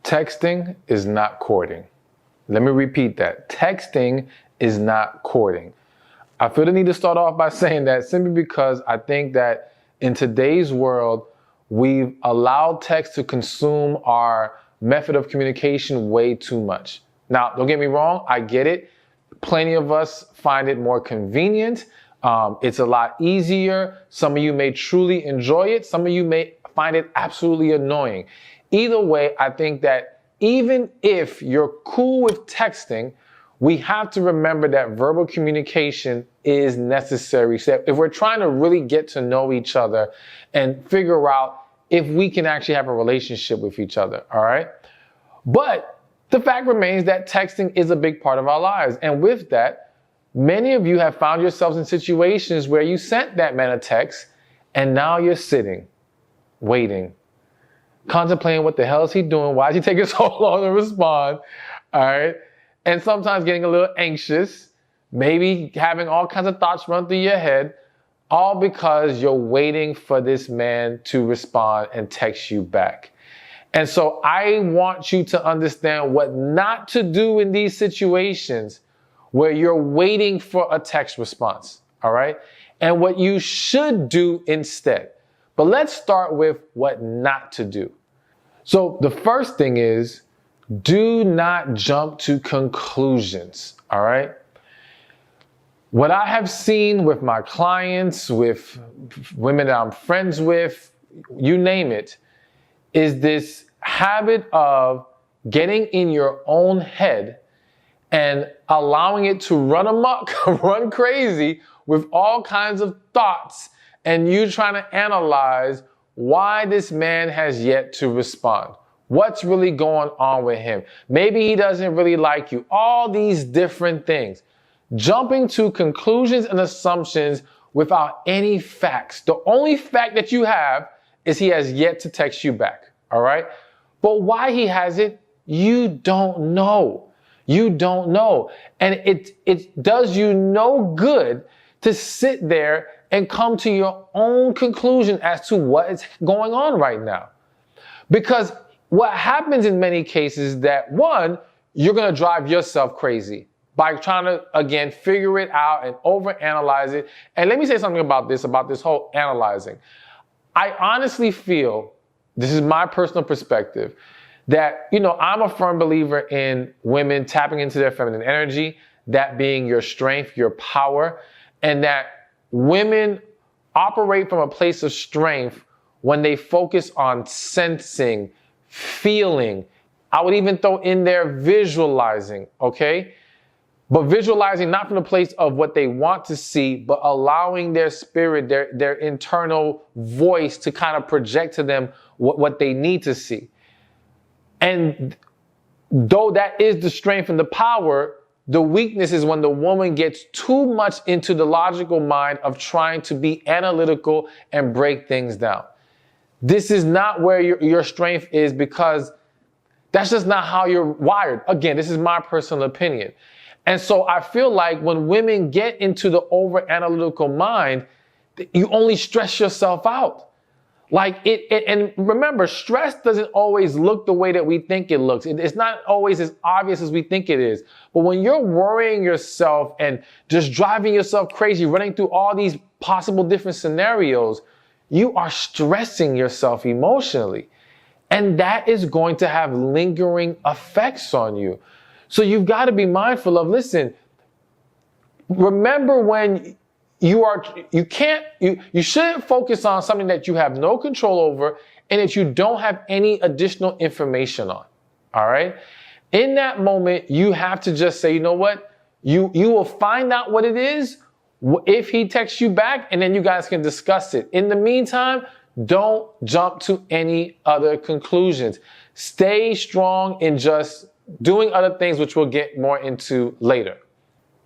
Texting is not courting. Let me repeat that. Texting is not courting. I feel the need to start off by saying that simply because I think that in today's world, we've allowed text to consume our method of communication way too much. Now, don't get me wrong, I get it. Plenty of us find it more convenient. It's a lot easier. Some of you may truly enjoy it. Some of you may find it absolutely annoying. Either way, I think that even if you're cool with texting, we have to remember that verbal communication is necessary. So if we're trying to really get to know each other and figure out if we can actually have a relationship with each other, all right? But the fact remains that texting is a big part of our lives. And with that, many of you have found yourselves in situations where you sent that man a text and now you're sitting, waiting, contemplating what the hell is he doing? Why is he taking so long to respond? All right. And sometimes getting a little anxious, maybe having all kinds of thoughts run through your head, all because you're waiting for this man to respond and text you back. And so I want you to understand what not to do in these situations where you're waiting for a text response, all right? And what you should do instead. But let's start with what not to do. So the first thing is, do not jump to conclusions, all right? What I have seen with my clients, with women that I'm friends with, you name it, is this habit of getting in your own head and allowing it to run amok, run crazy with all kinds of thoughts, and you trying to analyze why this man has yet to respond. What's really going on with him? Maybe he doesn't really like you. All these different things. Jumping to conclusions and assumptions without any facts. The only fact that you have is he has yet to text you back. All right? But why he hasn't, you don't know. You don't know. And it does you no good to sit there and come to your own conclusion as to what is going on right now. Because what happens in many cases is that, one, you're going to drive yourself crazy by trying to, again, figure it out and overanalyze it. And let me say something about this whole analyzing. I honestly feel, this is my personal perspective, that, I'm a firm believer in women tapping into their feminine energy, that being your strength, your power, and that women operate from a place of strength when they focus on sensing, feeling. I would even throw in there visualizing, okay? But visualizing not from the place of what they want to see, but allowing their spirit, their internal voice to kind of project to them what they need to see. And though that is the strength and the power, the weakness is when the woman gets too much into the logical mind of trying to be analytical and break things down. This is not where your strength is, because that's just not how you're wired. Again, this is my personal opinion. And so I feel like when women get into the over-analytical mind, you only stress yourself out. And remember, stress doesn't always look the way that we think it looks. It's not always as obvious as we think it is. But when you're worrying yourself and just driving yourself crazy, running through all these possible different scenarios, you are stressing yourself emotionally. And that is going to have lingering effects on you. So you've got to be mindful of, listen, remember when you shouldn't focus on something that you have no control over and that you don't have any additional information on. All right. In that moment, you have to just say, you know what? You will find out what it is if he texts you back, and then you guys can discuss it. In the meantime, don't jump to any other conclusions. Stay strong in just doing other things, which we'll get more into later.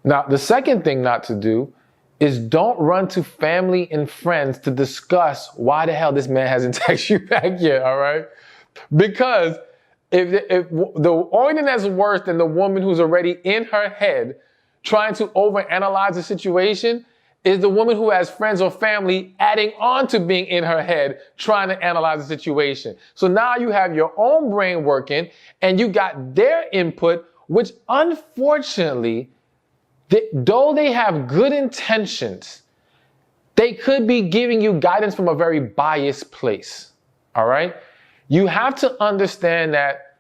Now, the second thing not to do is don't run to family and friends to discuss why the hell this man hasn't texted you back yet, all right? Because if the only thing that's worse than the woman who's already in her head trying to overanalyze the situation is the woman who has friends or family adding on to being in her head, trying to analyze the situation. So now you have your own brain working and you got their input, which unfortunately, though they have good intentions, they could be giving you guidance from a very biased place. All right? You have to understand that,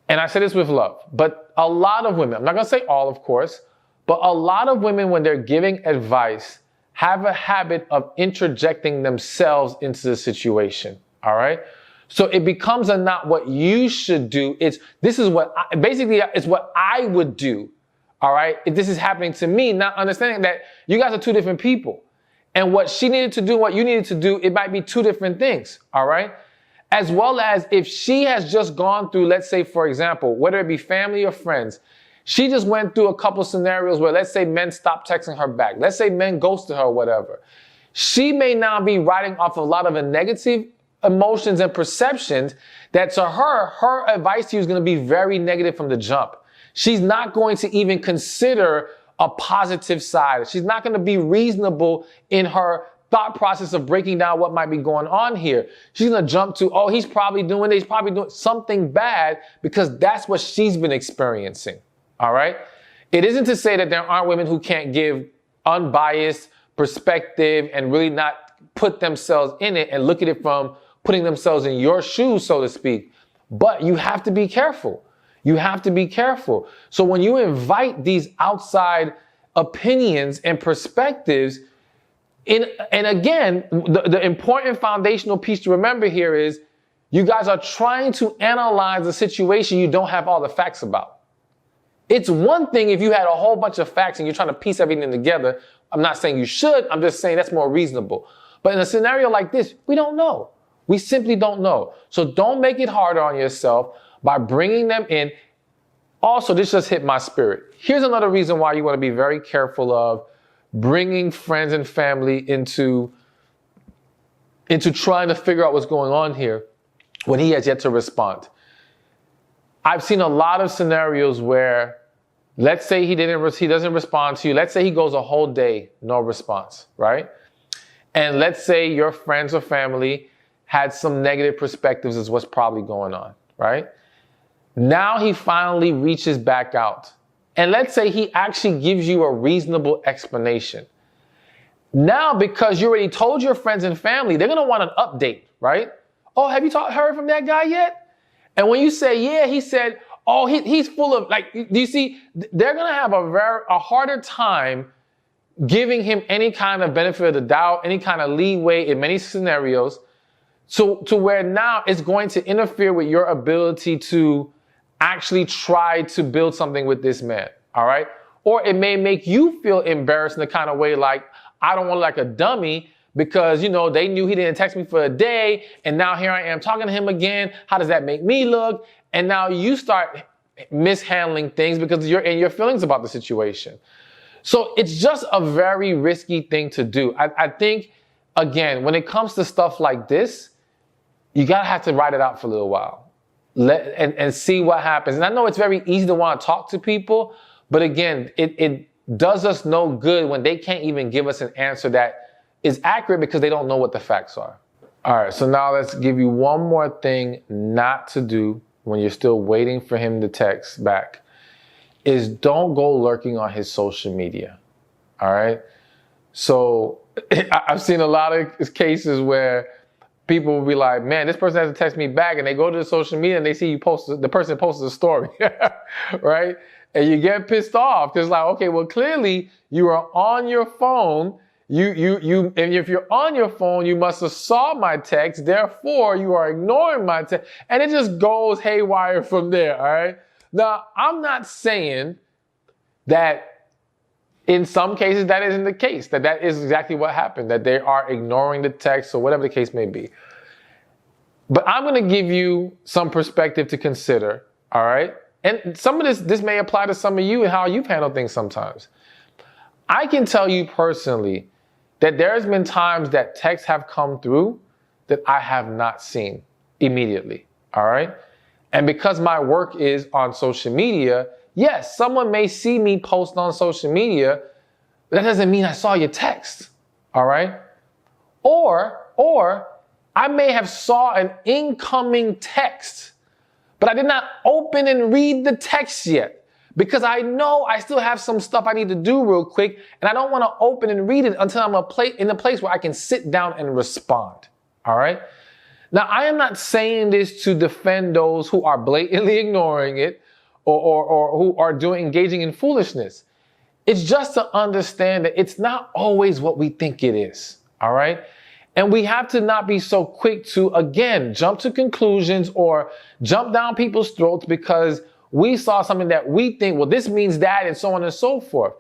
and I say this with love, but a lot of women, I'm not going to say all, of course, but a lot of women, when they're giving advice, have a habit of interjecting themselves into the situation. All right? So it becomes a not what you should do. It's what I would do. All right? If this is happening to me, not understanding that you guys are two different people. And what she needed to do, what you needed to do, it might be two different things. All right? As well as if she has just gone through, let's say, for example, whether it be family or friends, she just went through a couple scenarios where, let's say, men stopped texting her back. Let's say men ghosted her or whatever. She may now be riding off a lot of the negative emotions and perceptions that to her advice to you is going to be very negative from the jump. She's not going to even consider a positive side. She's not going to be reasonable in her thought process of breaking down what might be going on here. She's going to jump to, oh, he's probably doing this, he's probably doing something bad because that's what she's been experiencing. All right? It isn't to say that there aren't women who can't give unbiased perspective and really not put themselves in it and look at it from putting themselves in your shoes, so to speak. But you have to be careful. You have to be careful. So when you invite these outside opinions and perspectives, and again, the important foundational piece to remember here is you guys are trying to analyze a situation you don't have all the facts about. It's one thing if you had a whole bunch of facts and you're trying to piece everything together. I'm not saying you should. I'm just saying that's more reasonable. But in a scenario like this, we don't know. We simply don't know. So don't make it harder on yourself by bringing them in. Also, this just hit my spirit. Here's another reason why you want to be very careful of bringing friends and family into trying to figure out what's going on here when he has yet to respond. I've seen a lot of scenarios where, let's say he doesn't respond to you. Let's say he goes a whole day, no response, right? And let's say your friends or family had some negative perspectives as what's probably going on, right? Now he finally reaches back out. And let's say he actually gives you a reasonable explanation. Now, because you already told your friends and family, they're going to want an update, right? Oh, have you heard from that guy yet? And when you say, yeah, he said, oh, he's full of, like, do you see, they're going to have a harder time giving him any kind of benefit of the doubt, any kind of leeway in many scenarios, to where now it's going to interfere with your ability to actually try to build something with this man, all right? Or it may make you feel embarrassed in the kind of way like, I don't want to look like a dummy because, they knew he didn't text me for a day, and now here I am talking to him again. How does that make me look? And now you start mishandling things because you're in your feelings about the situation. So it's just a very risky thing to do. I think, again, when it comes to stuff like this, you gotta have to ride it out for a little while. And see what happens. And I know it's very easy to want to talk to people, but again, it does us no good when they can't even give us an answer that is accurate because they don't know what the facts are. All right, so now let's give you one more thing not to do when you're still waiting for him to text back, is don't go lurking on his social media. All right? So I've seen a lot of cases where people will be like, man, this person hasn't texted me back, and they go to the social media and they see the person posted a story, right? And you get pissed off because like, okay, well, clearly you are on your phone. And if you're on your phone, you must have saw my text. Therefore, you are ignoring my text, and it just goes haywire from there. All right. Now, I'm not saying that in some cases that isn't the case, that is exactly what happened, that they are ignoring the text or whatever the case may be. But I'm going to give you some perspective to consider. All right. And some of this may apply to some of you and how you've handled things sometimes. I can tell you personally that there's been times that texts have come through that I have not seen immediately, all right? And because my work is on social media, yes, someone may see me post on social media, That doesn't mean I saw your text, all right? Or I may have saw an incoming text, but I did not open and read the text yet because I know I still have some stuff I need to do real quick, and I don't want to open and read it until I'm in a place where I can sit down and respond, all right? Now, I am not saying this to defend those who are blatantly ignoring it or who are engaging in foolishness. It's just to understand that it's not always what we think it is, all right? And we have to not be so quick to, again, jump to conclusions or jump down people's throats because we saw something that we think, well, this means that, and so on and so forth.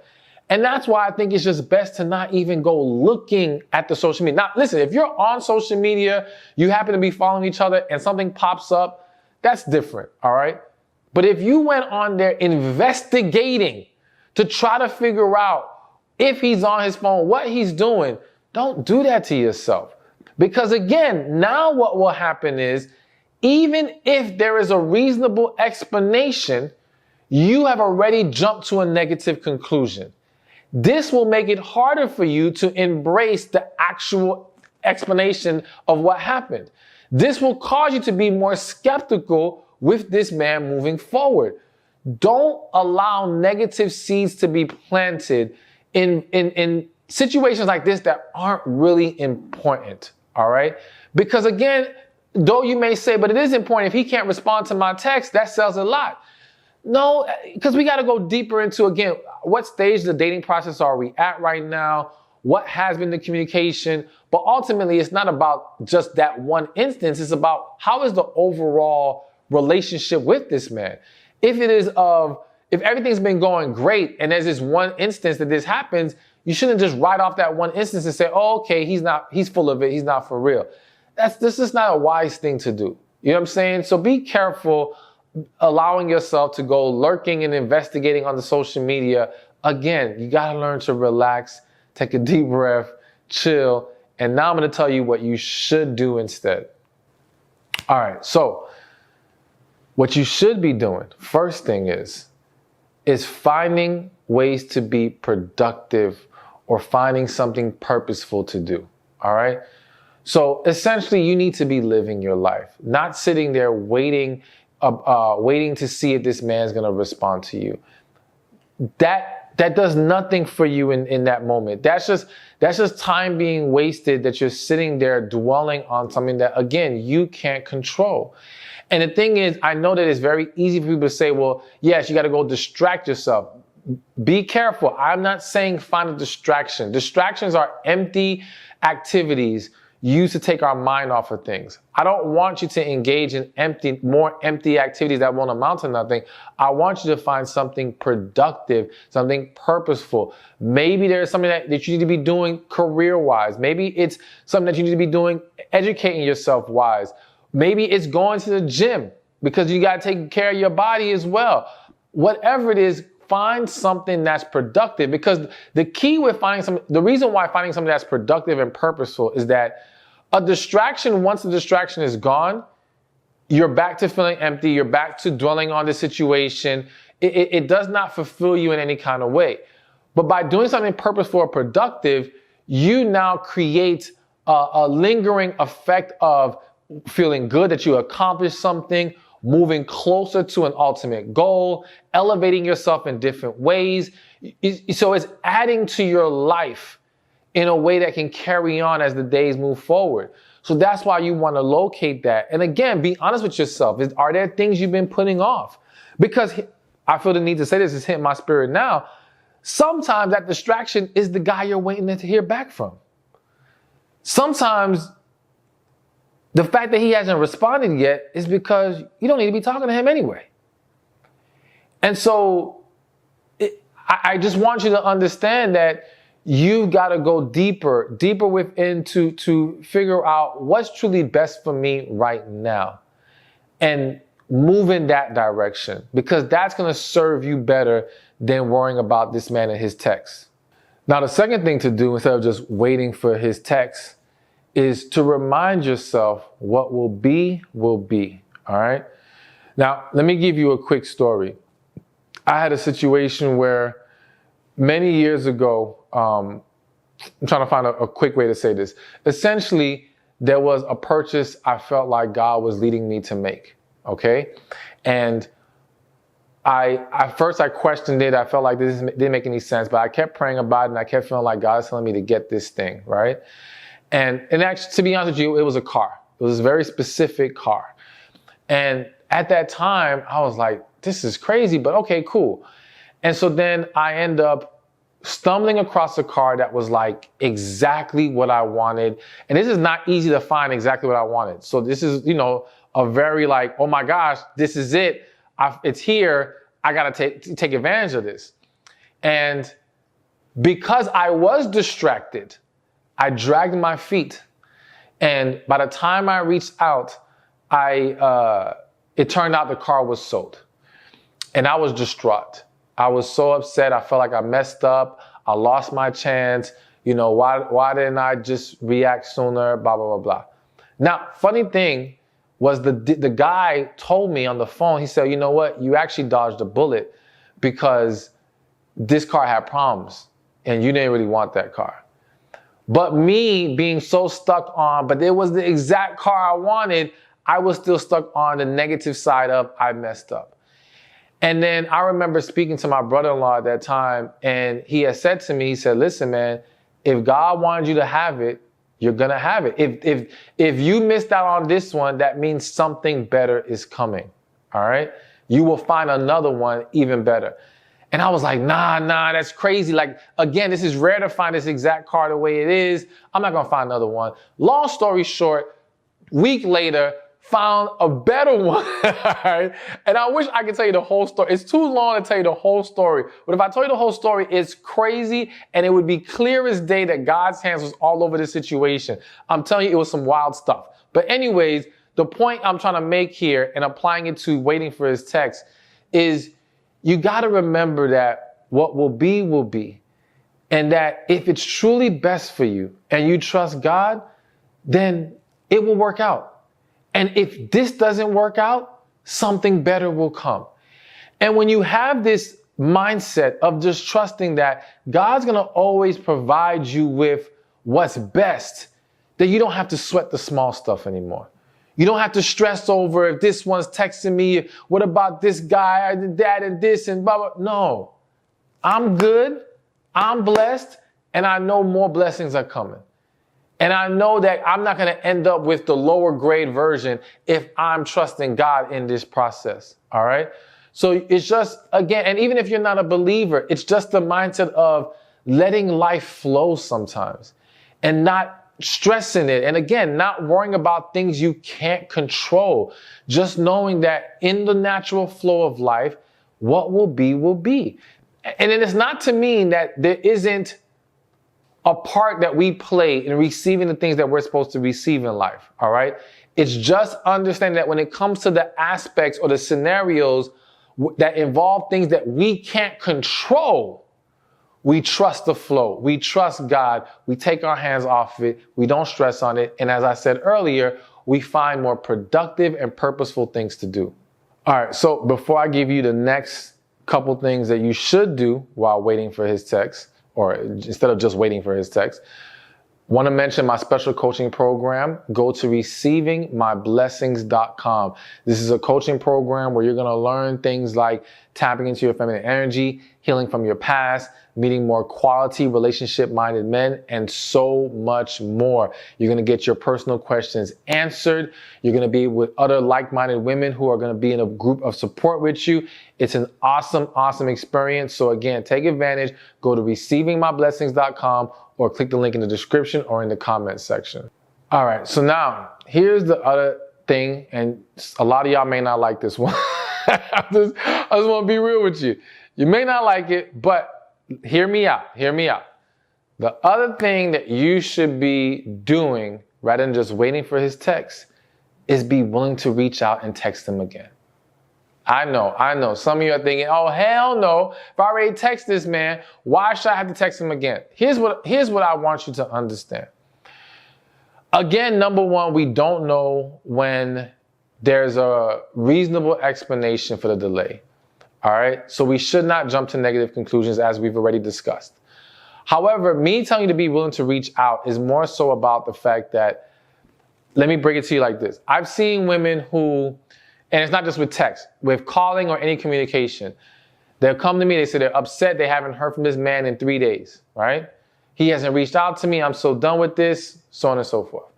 And that's why I think it's just best to not even go looking at the social media. Now, listen, if you're on social media, you happen to be following each other and something pops up, that's different, all right? But if you went on there investigating to try to figure out if he's on his phone, what he's doing, don't do that to yourself. Because again, now what will happen is, even if there is a reasonable explanation, you have already jumped to a negative conclusion. This will make it harder for you to embrace the actual explanation of what happened. This will cause you to be more skeptical with this man moving forward. Don't allow negative seeds to be planted in situations like this that aren't really important, all right? Because again, though you may say, but it is important, if he can't respond to my text, that says a lot. No, because we got to go deeper into, again, what stage of the dating process are we at right now? What has been the communication? But ultimately, it's not about just that one instance. It's about how is the overall relationship with this man? If everything's been going great and there's this one instance that this happens, you shouldn't just write off that one instance and say, oh, okay, he's full of it. He's not for real. This is not a wise thing to do. You know what I'm saying? So be careful allowing yourself to go lurking and investigating on the social media. Again, you got to learn to relax, take a deep breath, chill. And now I'm going to tell you what you should do instead. All right. So what you should be doing, first thing is finding ways to be productive or finding something purposeful to do. All right. So essentially, you need to be living your life, not sitting there waiting to see if this man's going to respond to you. That does nothing for you in that moment. That's just time being wasted that you're sitting there dwelling on something that, again, you can't control. And the thing is, I know that it's very easy for people to say, well, yes, you got to go distract yourself. Be careful. I'm not saying find a distraction. Distractions are empty activities used to take our mind off of things. I don't want you to engage in more empty activities that won't amount to nothing. I want you to find something productive, something purposeful. Maybe there's something that you need to be doing career-wise. Maybe it's something that you need to be doing educating yourself-wise. Maybe it's going to the gym because you got to take care of your body as well. Whatever it is, find something that's productive, because the key with the reason why finding something that's productive and purposeful is that a distraction, once the distraction is gone, you're back to feeling empty. You're back to dwelling on the situation. It does not fulfill you in any kind of way. But by doing something purposeful or productive, you now create a lingering effect of feeling good that you accomplished something, moving closer to an ultimate goal, elevating yourself in different ways. So it's adding to your life in a way that can carry on as the days move forward. So that's why you want to locate that. And again, be honest with yourself. Are there things you've been putting off? Because I feel the need to say this, is hitting my spirit now. Sometimes that distraction is the guy you're waiting to hear back from. Sometimes the fact that he hasn't responded yet is because you don't need to be talking to him anyway. And so I just want you to understand that you've got to go deeper within to figure out what's truly best for me right now and move in that direction, because that's going to serve you better than worrying about this man and his text. Now, the second thing to do, instead of just waiting for his text, is to remind yourself what will be, all right? Now, let me give you a quick story. I had a situation where many years ago, I'm trying to find a quick way to say this. Essentially, there was a purchase I felt like God was leading me to make, okay? And at first I questioned it. I felt like this didn't make any sense, but I kept praying about it, and I kept feeling like God is telling me to get this thing, right? And actually, to be honest with you, it was a car. It was a very specific car. And at that time, I was like, this is crazy, but okay, cool. And so then I end up stumbling across a car that was like exactly what I wanted. And this is not easy to find exactly what I wanted. So this is, a very like, oh my gosh, this is it. It's here. I got to take advantage of this. And because I was distracted, I dragged my feet. And by the time I reached out, it turned out the car was sold. And I was distraught. I was so upset. I felt like I messed up. I lost my chance. Why didn't I just react sooner? Blah, blah, blah, blah. Now, funny thing was the guy told me on the phone, he said, you know what? You actually dodged a bullet because this car had problems and you didn't really want that car. But me being so stuck on, but it was the exact car I wanted, I was still stuck on the negative side of I messed up. And then I remember speaking to my brother-in-law at that time, and he had said to me, he said, listen, man, if God wanted you to have it, you're going to have it. If you missed out on this one, that means something better is coming. All right. You will find another one even better. And I was like, nah, that's crazy. Like, again, this is rare to find this exact car the way it is. I'm not going to find another one. Long story short, week later, found a better one. Right? And I wish I could tell you the whole story. It's too long to tell you the whole story. But if I tell you the whole story, it's crazy. And it would be clear as day that God's hands was all over the situation. I'm telling you, it was some wild stuff. But anyways, the point I'm trying to make here and applying it to waiting for his text is you got to remember that what will be will be. And that if it's truly best for you and you trust God, then it will work out. And if this doesn't work out, something better will come. And when you have this mindset of just trusting that God's going to always provide you with what's best, then you don't have to sweat the small stuff anymore. You don't have to stress over if this one's texting me, what about this guy, I did that and this and blah, blah. No, I'm good, I'm blessed, and I know more blessings are coming. And I know that I'm not going to end up with the lower grade version if I'm trusting God in this process. All right. So it's just, again, and even if you're not a believer, it's just the mindset of letting life flow sometimes and not stressing it. And again, not worrying about things you can't control. Just knowing that in the natural flow of life, what will be, will be. And it is not to mean that there isn't a part that we play in receiving the things that we're supposed to receive in life, all right? It's just understanding that when it comes to the aspects or the scenarios that involve things that we can't control, we trust the flow. We trust God. We take our hands off it. We don't stress on it. And as I said earlier, we find more productive and purposeful things to do. All right, so before I give you the next couple things that you should do while waiting for his text, or instead of just waiting for his text, want to mention my special coaching program. Go to receivingmyblessings.com. This is a coaching program where you're going to learn things like tapping into your feminine energy, healing from your past, meeting more quality relationship-minded men, and so much more. You're going to get your personal questions answered. You're going to be with other like-minded women who are going to be in a group of support with you. It's an awesome, awesome experience. So again, take advantage. Go to receivingmyblessings.com or click the link in the description or in the comments section. All right, so now here's the other thing, and a lot of y'all may not like this one. I just want to be real with you. You may not like it, but hear me out. Hear me out. The other thing that you should be doing rather than just waiting for his text is be willing to reach out and text him again. I know. Some of you are thinking, oh, hell no. If I already text this man, why should I have to text him again? Here's what I want you to understand. Again, number one, we don't know when there's a reasonable explanation for the delay. All right. So we should not jump to negative conclusions, as we've already discussed. However, me telling you to be willing to reach out is more so about the fact that, let me break it to you like this. I've seen women who, and it's not just with text, with calling or any communication, they'll come to me, they say they're upset, they haven't heard from this man in 3 days, right? He hasn't reached out to me, I'm so done with this, so on and so forth.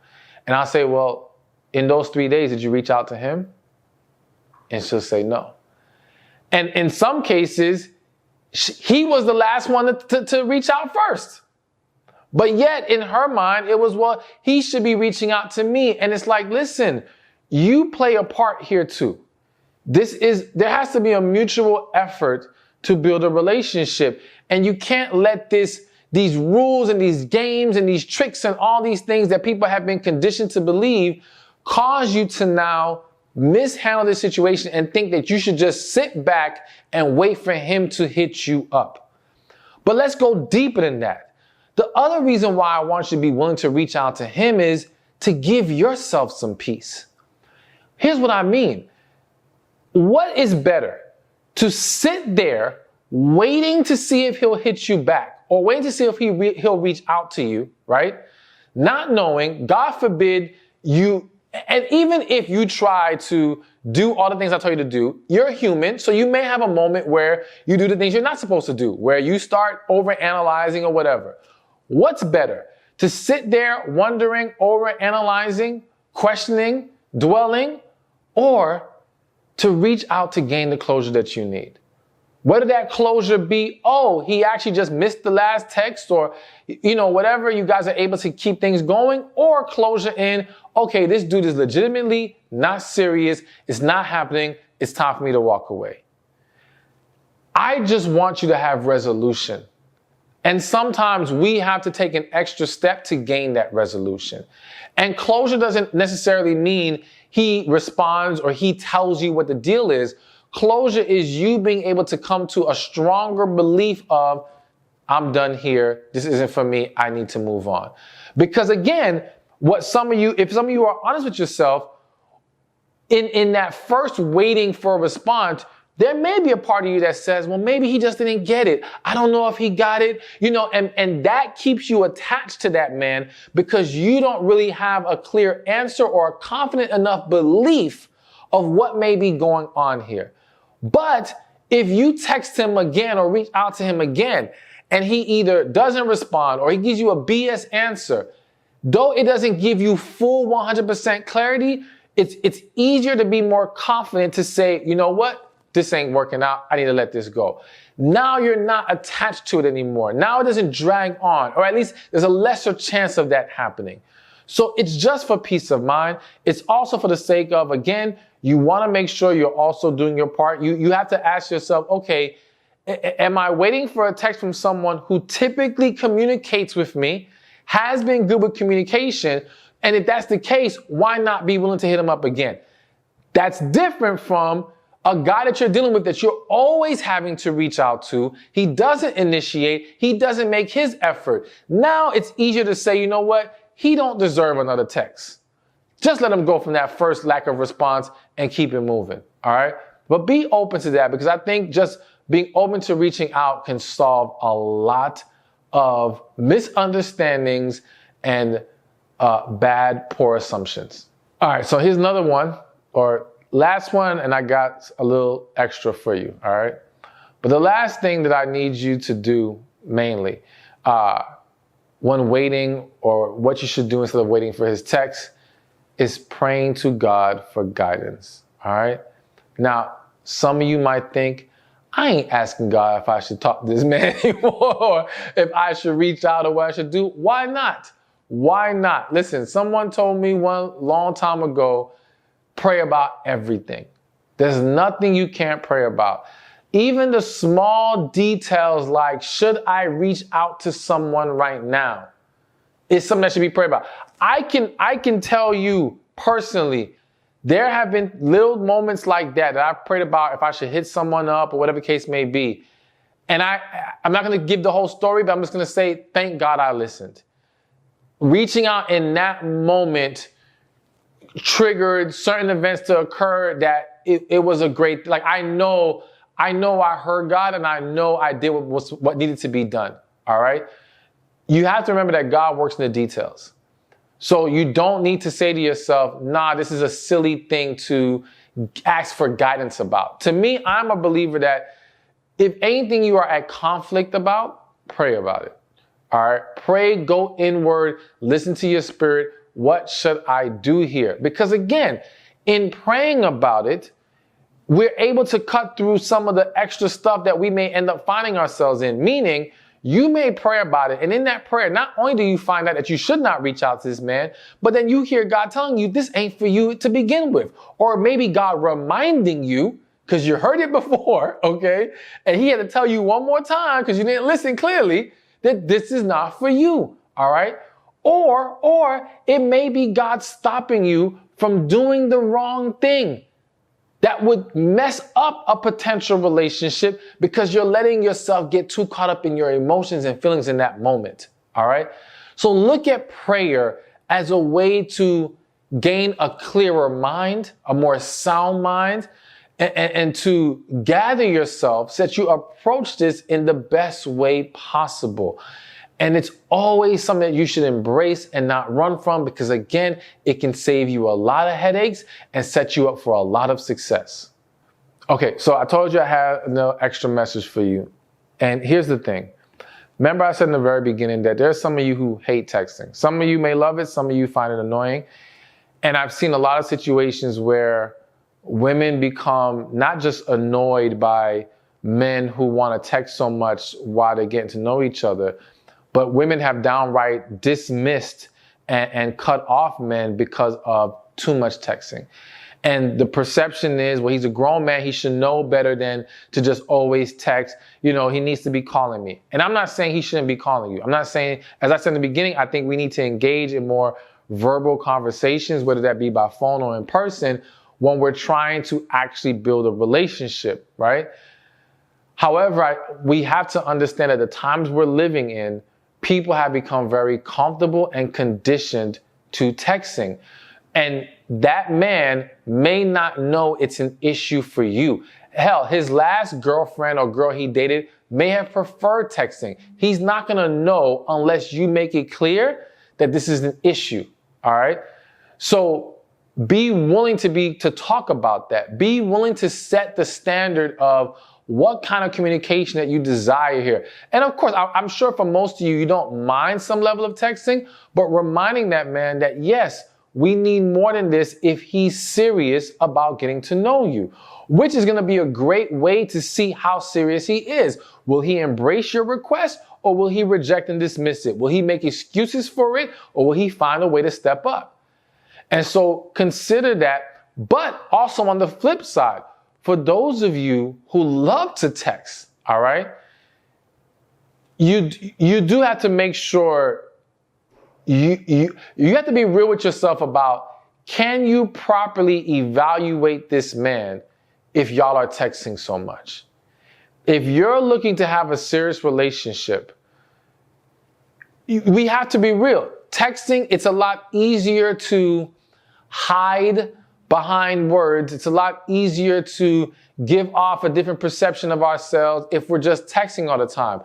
And I'll say, well, in those 3 days, did you reach out to him? And she'll say no. And in some cases, he was the last one to reach out first. But yet, in her mind, it was, well, he should be reaching out to me. And it's like, listen, you play a part here too. There has to be a mutual effort to build a relationship. And you can't let these rules and these games and these tricks and all these things that people have been conditioned to believe cause you to now mishandle the situation and think that you should just sit back and wait for him to hit you up. But let's go deeper than that. The other reason why I want you to be willing to reach out to him is to give yourself some peace. Here's what I mean. What is better? To sit there waiting to see if he'll hit you back or waiting to see if he'll reach out to you, right? Not knowing, God forbid, and even if you try to do all the things I told you to do, you're human, so you may have a moment where you do the things you're not supposed to do, where you start overanalyzing or whatever. What's better? To sit there wondering, overanalyzing, questioning, dwelling, or to reach out to gain the closure that you need? Whether that closure be, oh, he actually just missed the last text, or, whatever, you guys are able to keep things going, or closure in, okay, this dude is legitimately not serious. It's not happening. It's time for me to walk away. I just want you to have resolution. And sometimes we have to take an extra step to gain that resolution. And closure doesn't necessarily mean he responds or he tells you what the deal is. Closure is you being able to come to a stronger belief of, I'm done here. This isn't for me. I need to move on. Because again, if some of you are honest with yourself, in that first waiting for a response, there may be a part of you that says, well, maybe he just didn't get it. I don't know if he got it, and that keeps you attached to that man because you don't really have a clear answer or a confident enough belief of what may be going on here. But if you text him again or reach out to him again, and he either doesn't respond or he gives you a BS answer, though it doesn't give you full 100% clarity, it's easier to be more confident to say, you know what? This ain't working out. I need to let this go. Now you're not attached to it anymore. Now it doesn't drag on, or at least there's a lesser chance of that happening. So it's just for peace of mind. It's also for the sake of, again, you want to make sure you're also doing your part. You have to ask yourself, okay, am I waiting for a text from someone who typically communicates with me, has been good with communication? And if that's the case, why not be willing to hit him up again? That's different from a guy that you're dealing with that you're always having to reach out to. He doesn't initiate. He doesn't make his effort. Now it's easier to say, you know what? He don't deserve another text. Just let him go from that first lack of response and keep it moving. All right. But be open to that, because I think just being open to reaching out can solve a lot of misunderstandings and bad, poor assumptions. All right. So here's another one, or last one, and I got a little extra for you, all right? But the last thing that I need you to do mainly when waiting, or what you should do instead of waiting for his text, is praying to God for guidance, all right? Now, some of you might think, I ain't asking God if I should talk to this man anymore, or if I should reach out, or what I should do. Why not? Why not? Listen, someone told me one long time ago, pray about everything. There's nothing you can't pray about. Even the small details like, should I reach out to someone right now, is something that should be prayed about. I can tell you personally, there have been little moments like that I've prayed about if I should hit someone up or whatever the case may be. And I'm not going to give the whole story, but I'm just going to say, thank God I listened. Reaching out in that moment triggered certain events to occur that it was a great, like, I know I know I heard God and I know I did what needed to be done. All right. You have to remember that God works in the details. So you don't need to say to yourself, nah, this is a silly thing to ask for guidance about. To me, I'm a believer that if anything you are at conflict about, pray about it. All right. Pray, go inward, listen to your spirit. What should I do here? Because again, in praying about it, we're able to cut through some of the extra stuff that we may end up finding ourselves in. Meaning, you may pray about it, and in that prayer, not only do you find out that you should not reach out to this man, but then you hear God telling you this ain't for you to begin with. Or maybe God reminding you, because you heard it before, okay? And he had to tell you one more time, because you didn't listen clearly, that this is not for you, all right? Or it may be God stopping you from doing the wrong thing that would mess up a potential relationship because you're letting yourself get too caught up in your emotions and feelings in that moment. All right. So look at prayer as a way to gain a clearer mind, a more sound mind, and to gather yourself so that you approach this in the best way possible. And it's always something that you should embrace and not run from because, again, it can save you a lot of headaches and set you up for a lot of success. Okay, so I told you I had no extra message for you. And here's the thing. Remember I said in the very beginning that there's some of you who hate texting. Some of you may love it. Some of you find it annoying. And I've seen a lot of situations where women become not just annoyed by men who want to text so much while they're getting to know each other, but women have downright dismissed and cut off men because of too much texting. And the perception is, well, he's a grown man. He should know better than to just always text. You know, he needs to be calling me. And I'm not saying he shouldn't be calling you. I'm not saying, as I said in the beginning, I think we need to engage in more verbal conversations, whether that be by phone or in person, when we're trying to actually build a relationship, right? However, we have to understand that the times we're living in, people have become very comfortable and conditioned to texting. And that man may not know it's an issue for you. Hell, his last girlfriend or girl he dated may have preferred texting. He's not going to know unless you make it clear that this is an issue. All right. So be willing to talk about that. Be willing to set the standard of what kind of communication that you desire here. And of course, I'm sure for most of you, you don't mind some level of texting, but reminding that man that yes, we need more than this if he's serious about getting to know you, which is going to be a great way to see how serious he is. Will he embrace your request or will he reject and dismiss it? Will he make excuses for it or will he find a way to step up? And so consider that, but also on the flip side, for those of you who love to text, all right, you do have to make sure you have to be real with yourself about, can you properly evaluate this man if y'all are texting so much? If you're looking to have a serious relationship, we have to be real. Texting, it's a lot easier to hide behind words. It's a lot easier to give off a different perception of ourselves if we're just texting all the time.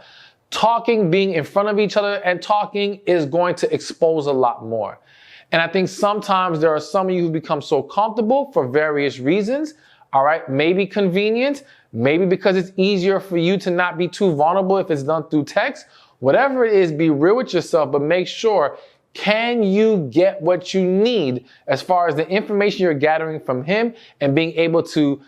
Talking, being in front of each other and talking is going to expose a lot more. And I think sometimes there are some of you who become so comfortable for various reasons. All right. Maybe convenient, maybe because it's easier for you to not be too vulnerable if it's done through text. Whatever it is, be real with yourself, but make sure, can you get what you need as far as the information you're gathering from him and being able to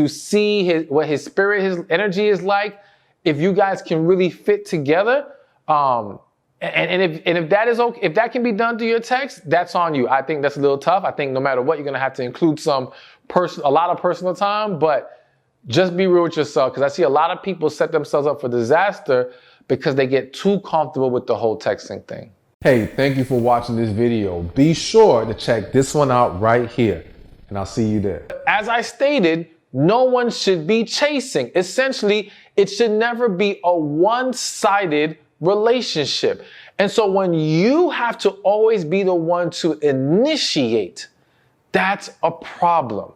see what his spirit, his energy is like? If you guys can really fit together, and if that is okay, if that can be done through your text, that's on you. I think that's a little tough. I think no matter what, you're gonna have to include a lot of personal time, but just be real with yourself, because I see a lot of people set themselves up for disaster because they get too comfortable with the whole texting thing. Hey, thank you for watching this video. Be sure to check this one out right here, and I'll see you there. As I stated, no one should be chasing. Essentially, it should never be a one-sided relationship. And so when you have to always be the one to initiate, that's a problem.